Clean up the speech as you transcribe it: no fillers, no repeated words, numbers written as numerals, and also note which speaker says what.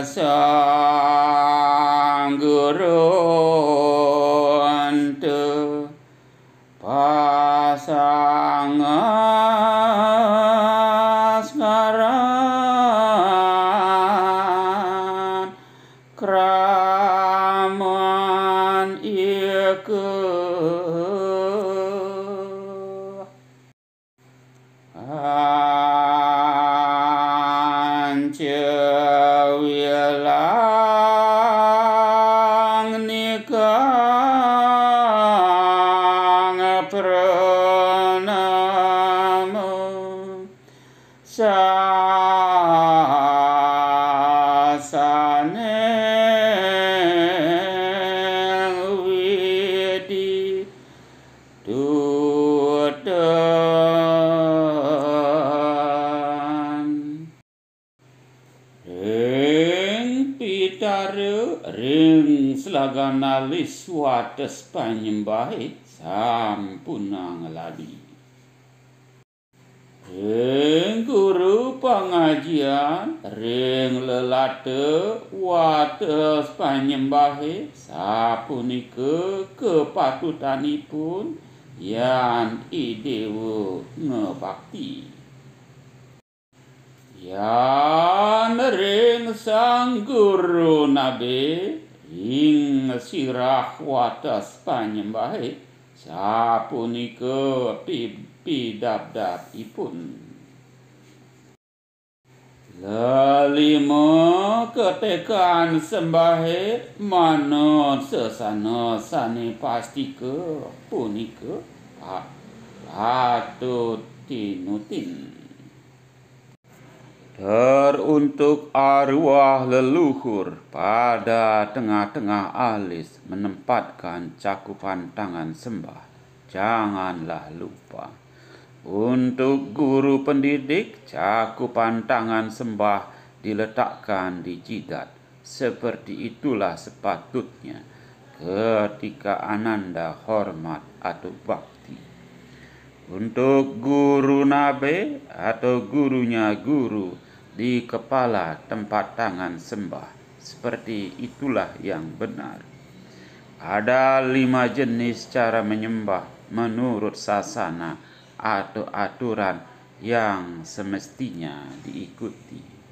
Speaker 1: Sang Guru ante pasangan sekarang kraman ieu wilang nikang pranama sasane widi ring selagana liswates panyembahe sampuna ngeladi. Ring guru pangajian ring lelate wates panyembahe sapunika kepatutanipun yan idewa ngebakti. Yan ring sang guru nabe ing sirah wates panyembahe sapunika pidabdabipun. Lelima ketekan sembahe manut sesanesane pastika punika patut tinutin. Teruntuk arwah leluhur pada tengah-tengah alis menempatkan cakupan tangan sembah. Janganlah lupa. Untuk guru pendidik, cakupan tangan sembah diletakkan di jidat. Seperti itulah sepatutnya ketika ananda hormat atau bakti. Untuk guru nabe atau gurunya guru di kepala tempat tangan sembah. Seperti itulah yang benar. Ada 5 jenis cara menyembah menurut sasana atau aturan yang semestinya diikuti.